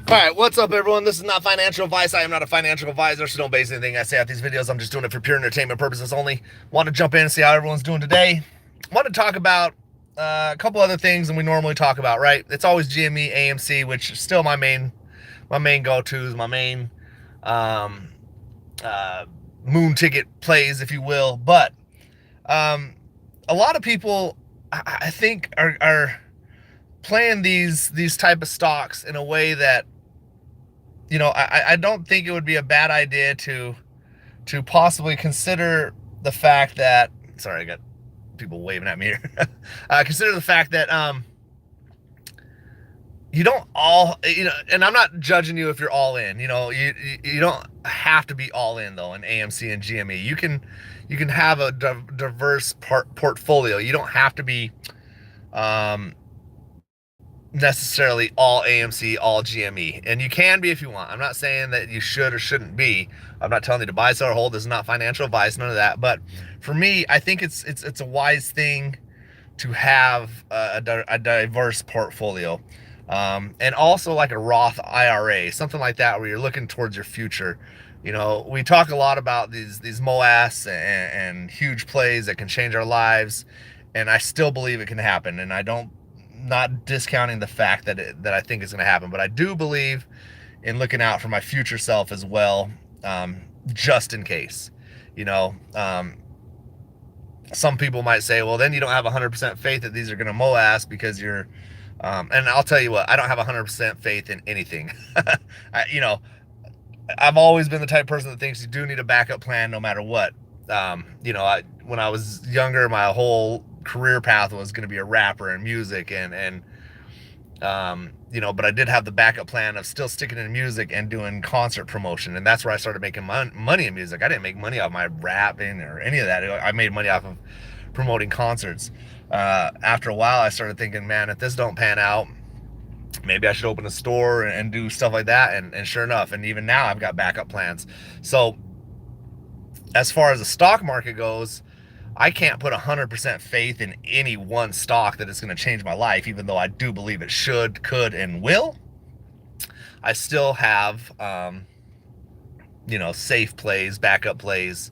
All right, what's up, everyone? This is not financial advice. I am not a financial advisor, so don't base anything I say out these videos. I'm just doing it for pure entertainment purposes only. Want to jump in and see how everyone's doing today. Want to talk about a couple other things than we normally talk about, right? It's always GME, AMC, which is still my main go-tos, my main um, uh, moon ticket plays, if you will. But um, a lot of people, I think, are playing these type of stocks in a way that, I don't think it would be a bad idea to possibly consider the fact that, sorry, I got people waving at me here. Consider the fact that you don't all, and I'm not judging you if you're all in. You don't have to be all in though in AMC and GME. You can have a diverse portfolio. You don't have to be um, necessarily all AMC, all GME, and you can be if you want. I'm not saying that you should or shouldn't be. I'm not telling you to buy, sell, or hold. This is not financial advice, none of that. But for me, I think it's a wise thing to have a diverse portfolio, and also like a Roth IRA, something like that, where you're looking towards your future. We talk a lot about these MOAS and huge plays that can change our lives, and I still believe it can happen. And I don't not discounting the fact that I think it's going to happen, but I do believe in looking out for my future self as well, just in case. You know, some people might say, well, then you don't have 100% faith that these are going to MOAS because you're, and I'll tell you what, I don't have 100% faith in anything. I've always been the type of person that thinks you do need a backup plan no matter what. When I was younger, my whole career path was going to be a rapper and music, but I did have the backup plan of still sticking in music and doing concert promotion, and that's where I started making money in music. I didn't make money off my rapping or any of that. I made money off of promoting concerts. After a while, I started thinking, man, if this don't pan out, maybe I should open a store and do stuff like that. And sure enough, and even now I've got backup plans. So as far as the stock market goes, I can't put 100% faith in any one stock that is going to change my life, even though I do believe it should, could, and will. I still have, safe plays, backup plays,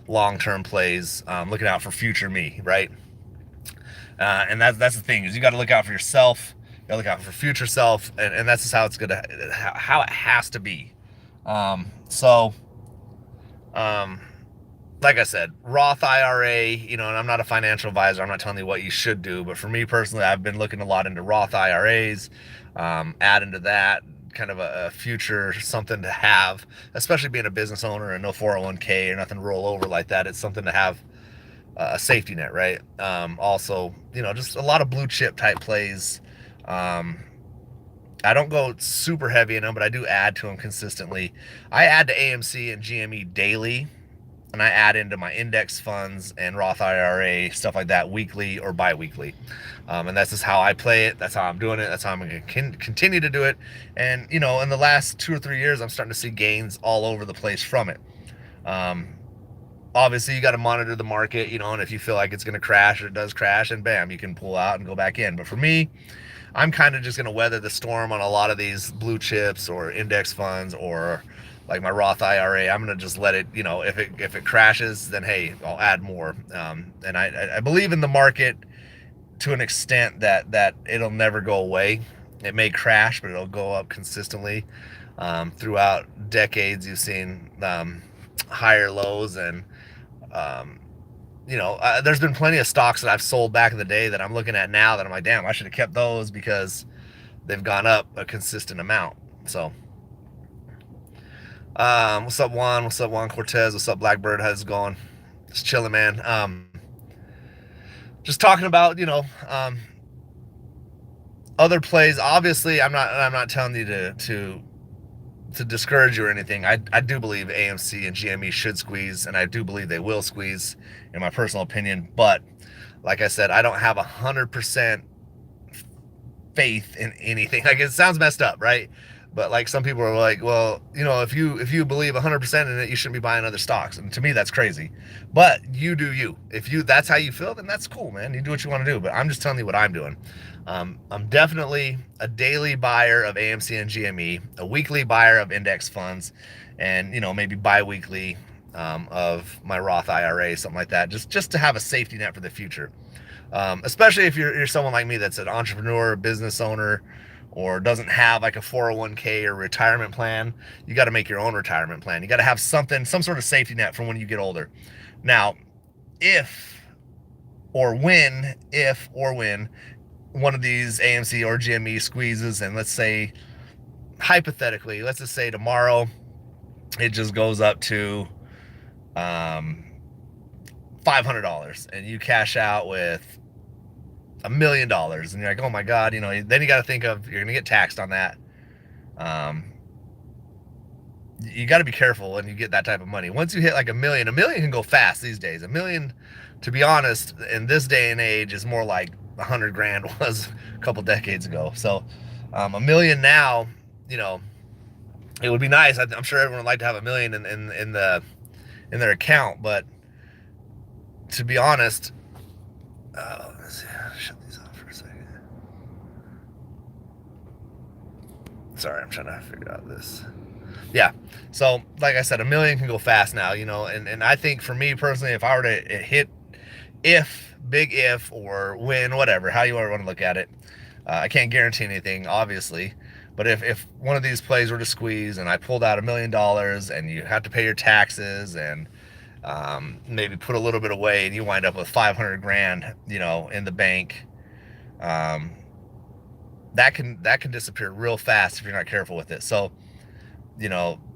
long-term plays, looking out for future me, right? And that's the thing, is you got to look out for yourself. You got to look out for future self, and that's just how it's going to, how it has to be. Like I said, Roth IRA, and I'm not a financial advisor. I'm not telling you what you should do. But for me personally, I've been looking a lot into Roth IRAs, add into that kind of a future, something to have, especially being a business owner and no 401k or nothing to roll over like that. It's something to have a safety net, right? Also, just a lot of blue chip type plays. I don't go super heavy in them, but I do add to them consistently. I add to AMC and GME daily, and I add into my index funds and Roth IRA, stuff like that, weekly or bi-weekly. And that's just how I play it. That's how I'm doing it. That's how I'm going to continue to do it. And, in the last 2 or 3 years, I'm starting to see gains all over the place from it. Obviously, you got to monitor the market, and if you feel like it's going to crash or it does crash, and bam, you can pull out and go back in. But for me, I'm kind of just going to weather the storm on a lot of these blue chips or index funds, or like my Roth IRA. I'm going to just let it, if it crashes, then hey, I'll add more. And I believe in the market to an extent that it'll never go away. It may crash, but it'll go up consistently. Throughout decades, you've seen higher lows, and there's been plenty of stocks that I've sold back in the day that I'm looking at now that I'm like, damn, I should have kept those because they've gone up a consistent amount. So what's up, Juan? What's up, Juan Cortez? What's up, Blackbird? How's it going? Just chilling, man. Just talking about, other plays. Obviously, I'm not telling you to discourage you or anything. I do believe AMC and GME should squeeze, and I do believe they will squeeze, in my personal opinion. But like I said, I don't have 100% faith in anything. Like, it sounds messed up, right? But like some people are like, well, if you believe 100% in it, you shouldn't be buying other stocks. And to me, that's crazy. But you do you. If that's how you feel, then that's cool, man. You do what you want to do. But I'm just telling you what I'm doing. I'm definitely a daily buyer of AMC and GME, a weekly buyer of index funds, and maybe bi-weekly of my Roth IRA, something like that, just to have a safety net for the future. Especially if you're someone like me that's an entrepreneur, business owner, or doesn't have like a 401k or retirement plan. You got to make your own retirement plan. You got to have something, some sort of safety net for when you get older. Now, if or when one of these AMC or GME squeezes, and let's say, hypothetically, let's just say tomorrow it just goes up to $500 and you cash out with $1 million, and you're like, oh my God, then you got to think of, you're going to get taxed on that. You got to be careful when you get that type of money. Once you hit like $1 million can go fast these days. $1 million, to be honest, in this day and age is more like 100 grand was a couple decades ago. So $1 million now, it would be nice. I'm sure everyone would like to have $1 million in their account, but to be honest, let's see, shut these off for a second. Sorry, I'm trying to figure out this. Yeah, so like I said, $1 million can go fast now, and I think for me personally, if I were to hit, big if or win, whatever, how you want to look at it, I can't guarantee anything, obviously, but if one of these plays were to squeeze and I pulled out $1 million and you have to pay your taxes and maybe put a little bit away and you wind up with 500 grand, in the bank, that can disappear real fast if you're not careful with it. So,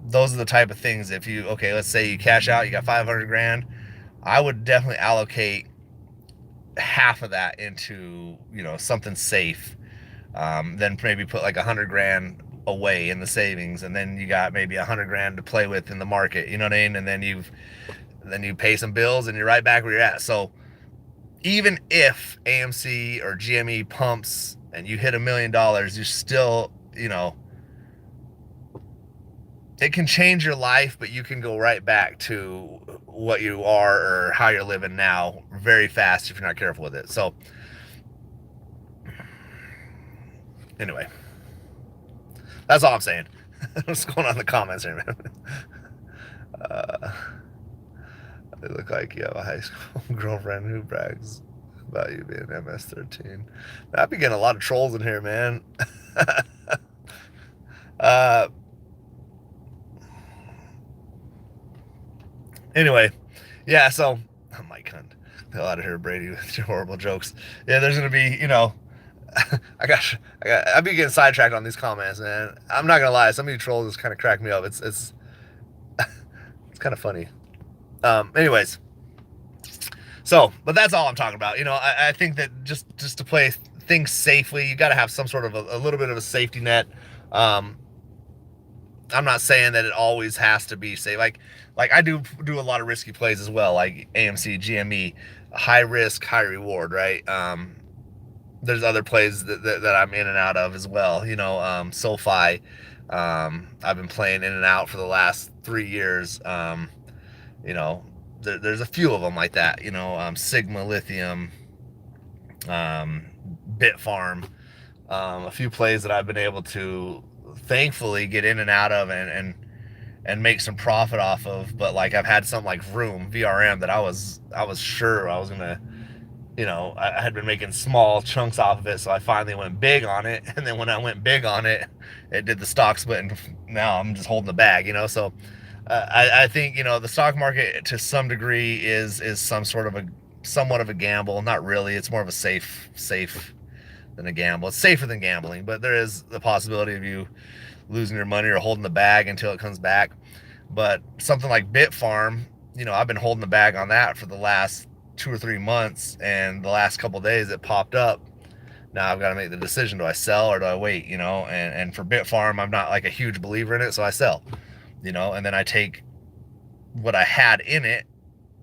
those are the type of things. If let's say you cash out, you got 500 grand, I would definitely allocate half of that into, something safe. Then maybe put like 100 grand away in the savings, and then you got maybe 100 grand to play with in the market, you know what I mean? And then you pay some bills and you're right back where you're at. So even if AMC or GME pumps and you hit $1 million, you're still, it can change your life, but you can go right back to what you are or how you're living now very fast if you're not careful with it. So anyway, that's all I'm saying. What's going on in the comments here, man? They look like you have a high school girlfriend who brags about you being MS-13. I've been getting a lot of trolls in here, man. Anyway, yeah, so I'm like, cunt. The hell out of here, Brady, with your horrible jokes. Yeah, there's gonna be, I've been getting sidetracked on these comments, man. I'm not gonna lie, some of you trolls just kind of crack me up. It's it's kind of funny. Anyways, but that's all I'm talking about. I think that just to play things safely, you got to have some sort of a little bit of a safety net. I'm not saying that it always has to be safe. Like I do a lot of risky plays as well, like AMC, GME, high risk, high reward, right? There's other plays that I'm in and out of as well. SoFi, I've been playing in and out for the last 3 years. There's a few of them like that, Sigma Lithium, Bitfarm, a few plays that I've been able to thankfully get in and out of and make some profit off of. But like I've had some like VRM that I was sure I was gonna, I had been making small chunks off of it, so I finally went big on it. And then when I went big on it, it did the stock split, and now I'm just holding the bag, so I think the stock market to some degree is somewhat of a gamble. Not really, it's more of a safe than a gamble. It's safer than gambling, but there is the possibility of you losing your money or holding the bag until it comes back. But something like Bitfarm, I've been holding the bag on that for the last 2 or 3 months, and the last couple of days it popped up. Now I've got to make the decision: do I sell or do I wait? And for Bitfarm, I'm not like a huge believer in it, so I sell. And then I take what I had in it,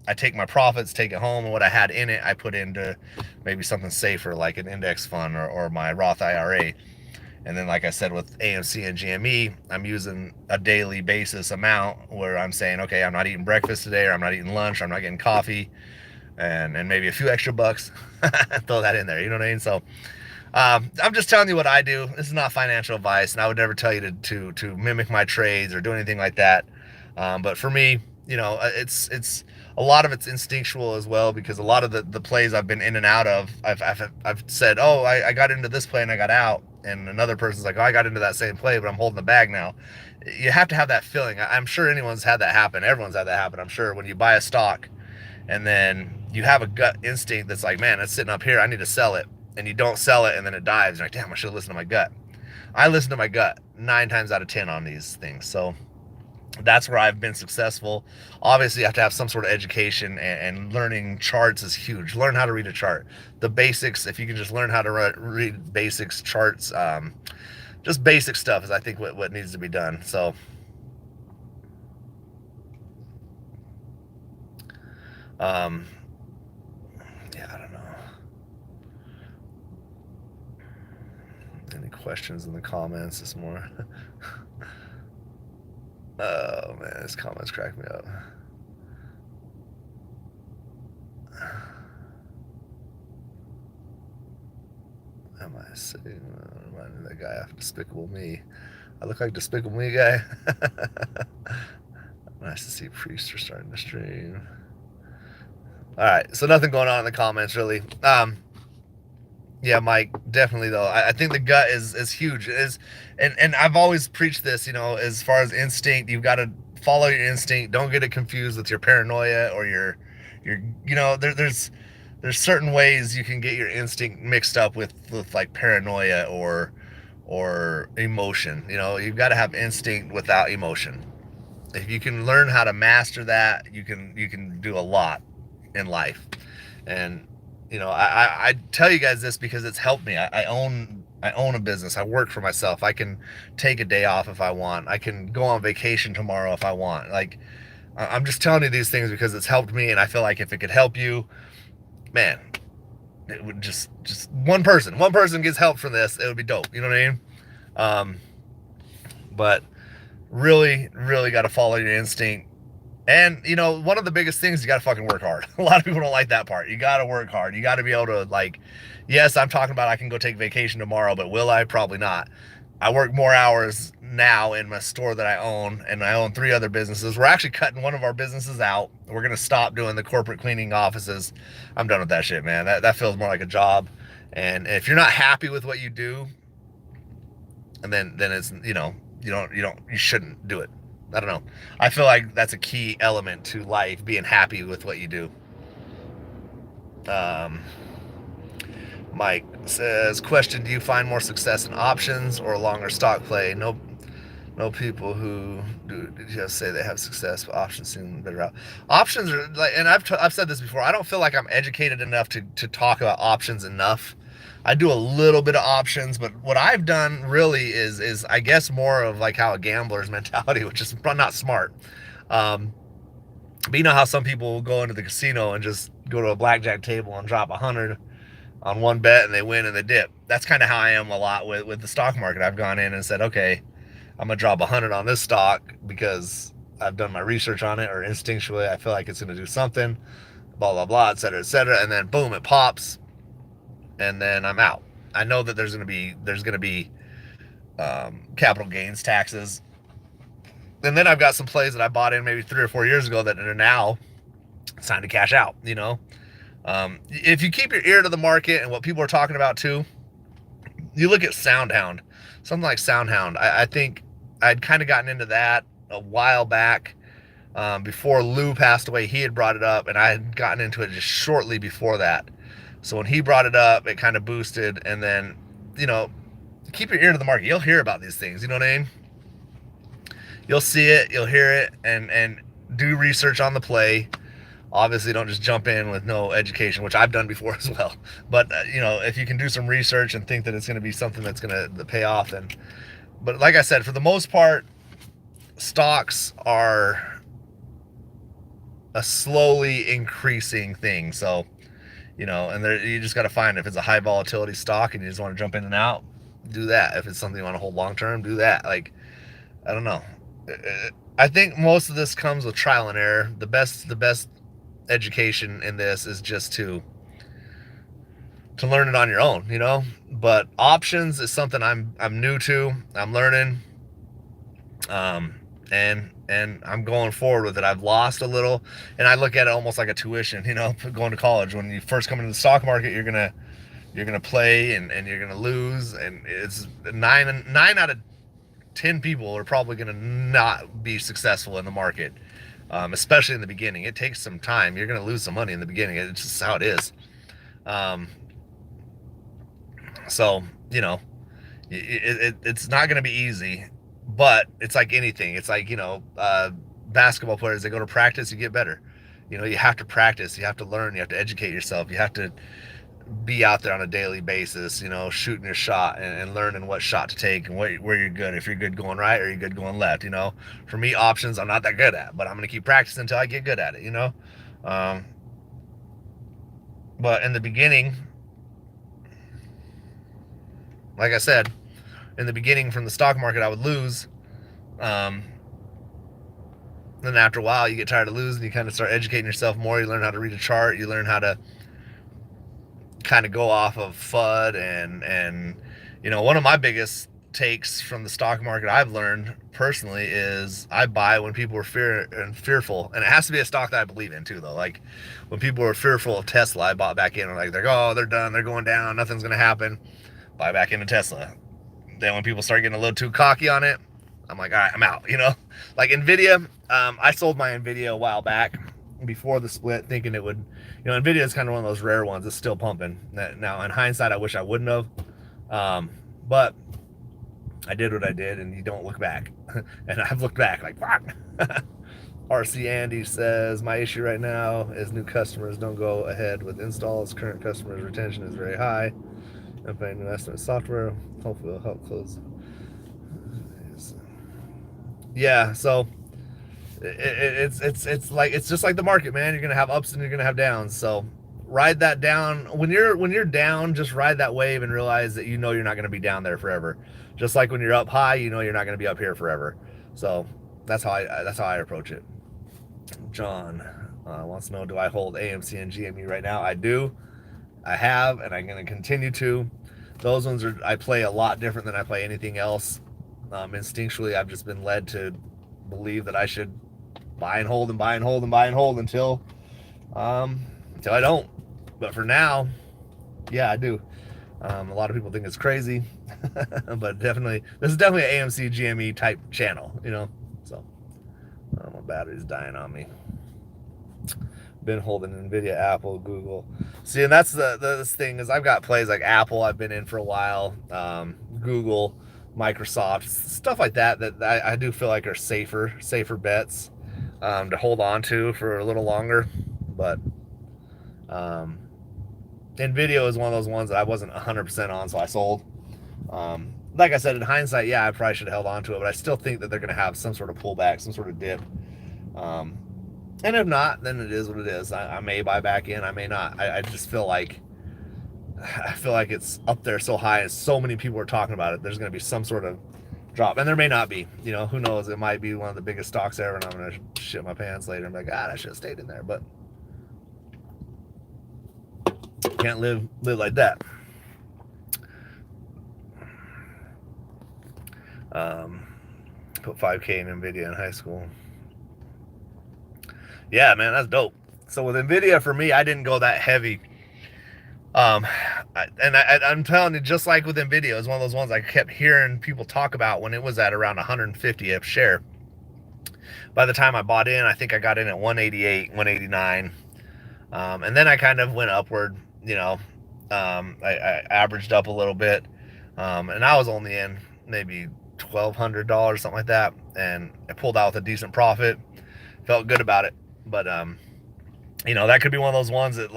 I take my profits, take it home, and what I had in it, I put into maybe something safer like an index fund or my Roth IRA. And then, like I said, with AMC and GME, I'm using a daily basis amount where I'm saying, okay, I'm not eating breakfast today, or I'm not eating lunch, or I'm not getting coffee, and maybe a few extra bucks. Throw that in there, you know what I mean? So I'm just telling you what I do. This is not financial advice, and I would never tell you to mimic my trades or do anything like that. But for me, you know, it's a lot of it's instinctual as well, because a lot of the plays I've been in and out of, I've said, oh, I got into this play and I got out, and another person's like, oh, I got into that same play, but I'm holding the bag now. You have to have that feeling. I'm sure anyone's had that happen. Everyone's had that happen. I'm sure when you buy a stock and then you have a gut instinct that's like, man, it's sitting up here, I need to sell it, and you don't sell it, and then it dives. You're like, damn, I should have listened to my gut. I listen to my gut 9 times out of 10 on these things. So that's where I've been successful. Obviously, you have to have some sort of education, and learning charts is huge. Learn how to read a chart. The basics, if you can just learn how to read basics, charts, just basic stuff is, I think, what needs to be done. So yeah, I don't know. Any questions in the comments this morning? Oh man, this comments crack me up. Am I sitting? Reminding that guy off Despicable Me. I look like Despicable Me guy. Nice to see priests are starting to stream. All right, so nothing going on in the comments really. Yeah, Mike, definitely though. I think the gut is huge. It is, and I've always preached this, you know, as far as instinct, you've got to follow your instinct. Don't get it confused with your paranoia or your you know, there's certain ways you can get your instinct mixed up with like paranoia or emotion. You know, you've got to have instinct without emotion. If you can learn how to master that, you can do a lot in life. And you know, I tell you guys this because it's helped me. I own a business. I work for myself. I can take a day off if I want. I can go on vacation tomorrow if I want. Like, I'm just telling you these things because it's helped me, and I feel like if it could help you, man, it would just one person gets help from this, it would be dope. You know what I mean? But really got to follow your instinct. And, you know, one of the biggest things, you got to fucking work hard. A lot of people don't like that part. You got to work hard. You got to be able to, like, yes, I'm talking about I can go take vacation tomorrow, but will I? Probably not. I work more hours now in my store that I own, and I own 3 other businesses. We're actually cutting one of our businesses out. We're going to stop doing the corporate cleaning offices. I'm done with that shit, man. That feels more like a job. And if you're not happy with what you do, and then it's, you know, you shouldn't do it. I don't know. I feel like that's a key element to life, being happy with what you do. Mike says, question, do you find more success in options or longer stock play? No people who do just say they have success, but options seem better out. Options are like, and I've said this before, I don't feel like I'm educated enough to talk about options enough. I do a little bit of options, but what I've done really is I guess more of like how a gambler's mentality, which is not smart. But you know how some people will go into the casino and just go to a blackjack table and drop 100 on one bet and they win and they dip. That's kind of how I am a lot with the stock market. I've gone in and said, okay, I'm gonna drop 100 on this stock because I've done my research on it, or instinctually I feel like it's gonna do something, blah blah blah, etc., and then boom, it pops, and then I'm out. I know that there's gonna be capital gains taxes, and then I've got some plays that I bought in maybe 3 or 4 years ago that are now it's time to cash out. You know, if you keep your ear to the market and what people are talking about too, you look at SoundHound, something like SoundHound. I think I'd kind of gotten into that a while back. Before Lou passed away, he had brought it up, and I had gotten into it just shortly before that. So when he brought it up, it kind of boosted. And then, you know, keep your ear to the market. You'll hear about these things. You know what I mean? You'll see it, you'll hear it, and do research on the play. Obviously, don't just jump in with no education, which I've done before as well. But, you know, if you can do some research and think that it's going to be something that's going to pay off, then. But like I said, for the most part, stocks are a slowly increasing thing. So, you know, and you just got to find if it's a high volatility stock and you just want to jump in and out, do that. If it's something you want to hold long term, do that. Like, I don't know. I think most of this comes with trial and error. The best education in this is just to learn it on your own, you know. But options is something I'm new to. I'm learning, um, and I'm going forward with it. I've lost a little, and I look at it almost like a tuition, you know, going to college. When you first come into the stock market, you're gonna play and you're gonna lose, and it's nine out of 10 people are probably gonna not be successful in the market, especially in the beginning. It takes some time. You're gonna lose some money in the beginning. It's just how it is. Um, so you know, it's not gonna be easy, but it's like anything. It's like, basketball players, they go to practice, you get better. You know, you have to practice, you have to learn, you have to educate yourself, you have to be out there on a daily basis, you know, shooting your shot and learning what shot to take and where you're good. If you're good going right or you're good going left, you know. For me, options I'm not that good at, but I'm going to keep practicing until I get good at it, you know. Um, but in the beginning, like I said, in the beginning from the stock market, I would lose. Um, then after a while, you get tired of losing. You kind of start educating yourself more. You learn how to read a chart. You learn how to kind of go off of FUD and one of my biggest takes from the stock market I've learned personally is I buy when people are fearful, and it has to be a stock that I believe in too, though. Like when people were fearful of Tesla, I bought back in. And like, they're done, they're going down, nothing's gonna happen. Buy back into Tesla. Then when people start getting a little too cocky on it, I'm like, all right, I'm out. You know, like Nvidia. I sold my Nvidia a while back before the split, thinking it would. Nvidia is kind of one of those rare ones. It's still pumping. Now, in hindsight, I wish I wouldn't have. But I did what I did, and you don't look back. And I've looked back like, fuck. RC Andy says, my issue right now is new customers don't go ahead with installs. Current customers' retention is very high. I'm paying new estimate software. Hopefully it'll help close. Yeah, so it's like, it's just like the market, man. You're gonna have ups and you're gonna have downs. So ride that down. When you're down, just ride that wave and realize that you're not gonna be down there forever. Just like when you're up high, you're not gonna be up here forever. So that's how I approach it. John wants to know, do I hold AMC and GME right now? I do. I have, and I'm gonna continue to. Those ones I play a lot different than I play anything else. Instinctually, I've just been led to believe that I should buy and hold and buy and hold and buy and hold until I don't. But for now, yeah, I do. A lot of people think it's crazy, but this is definitely an AMC GME type channel, So my battery's dying on me. Been holding Nvidia, Apple, Google. See, and that's the thing is, I've got plays like Apple I've been in for a while, Google, Microsoft, stuff like that I do feel like are safer bets to hold on to for a little longer. But Nvidia is one of those ones that I wasn't 100% on, so I sold. Like I said, in hindsight, yeah, I probably should have held on to it, but I still think that they're going to have some sort of pullback, some sort of dip. And if not, then it is what it is. I may buy back in, I may not. I just feel like it's up there so high and so many people are talking about it. There's going to be some sort of drop, and there may not be. Who knows? It might be one of the biggest stocks ever, and I'm going to shit my pants later. I'm like, God, I should have stayed in there, but can't live like that. Put 5K in Nvidia in high school. Yeah, man, that's dope. So with Nvidia, for me, I didn't go that heavy. I'm telling you, just like with Nvidia, it was one of those ones I kept hearing people talk about when it was at around 150 a share. By the time I bought in, I think I got in at 188, 189. And then I kind of went upward, I averaged up a little bit. And I was only in maybe $1,200, something like that. And I pulled out with a decent profit. Felt good about it. But, that could be one of those ones that,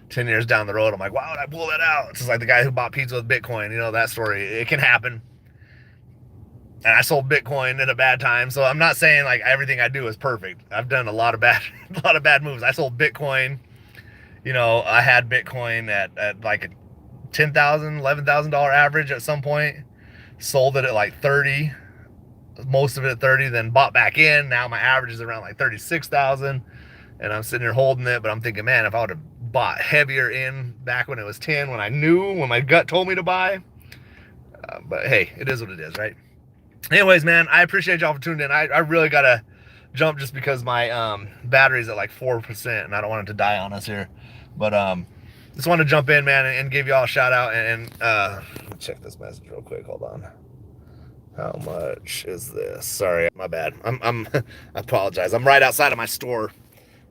10 years down the road, I'm like, wow, did I pull that out? It's just like the guy who bought pizza with Bitcoin, that story. It can happen. And I sold Bitcoin at a bad time. So I'm not saying like everything I do is perfect. I've done a lot of bad moves. I sold Bitcoin. I had Bitcoin at like $10,000, $11,000 average at some point. Sold it at like 30, most of it at 30, then bought back in. Now my average is around like 36,000, and I'm sitting here holding it. But I'm thinking, man, if I would have bought heavier in back when it was 10, when my gut told me to buy. But hey, it is what it is, right? Anyways, man, I appreciate y'all for tuning in. I really gotta jump just because my battery's at like 4% and I don't want it to die on us here. But just want to jump in, man, and give y'all a shout out. And check this message real quick. Hold on. How much is this? Sorry, my bad. I apologize. I'm right outside of my store,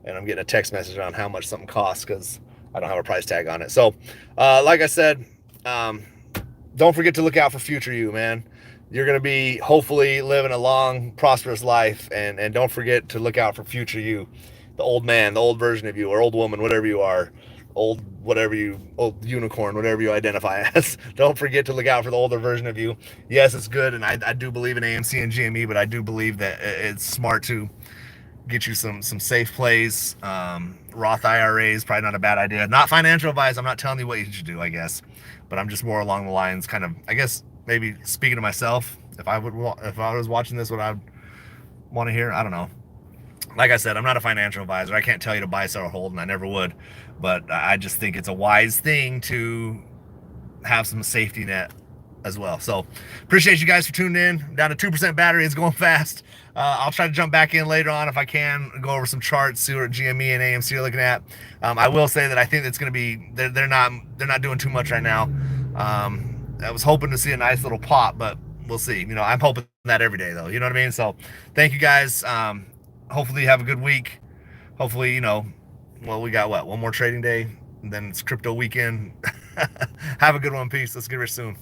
and I'm getting a text message on how much something costs because I don't have a price tag on it. So, like I said, don't forget to look out for future you, man. You're going to be hopefully living a long, prosperous life, and don't forget to look out for future you, the old man, the old version of you, or old woman, whatever you are, old unicorn, whatever you identify as. Don't forget to look out for the older version of you. Yes, it's good, and I do believe in AMC and GME, but I do believe that it's smart to get you some safe plays. Roth IRAs, probably not a bad idea. Not financial advice. I'm not telling you what you should do, I guess, but I'm just more along the lines, kind of, I guess, maybe speaking to myself. If I was watching this, what I'd want to hear, I don't know. Like I said, I'm not a financial advisor. I can't tell you to buy, sell, or hold, and I never would. But I just think it's a wise thing to have some safety net as well. So appreciate you guys for tuning in. Down to 2% battery. It's going fast. I'll try to jump back in later on if I can, go over some charts, see what GME and AMC are looking at. I will say that I think it's going to be, they're not doing too much right now. I was hoping to see a nice little pop, but we'll see. You know, I'm hoping that every day though. You know what I mean? So thank you guys. Hopefully you have a good week. Hopefully, you know, well, we got one more trading day, and then it's crypto weekend. Have a good one. Peace. Let's get rich soon.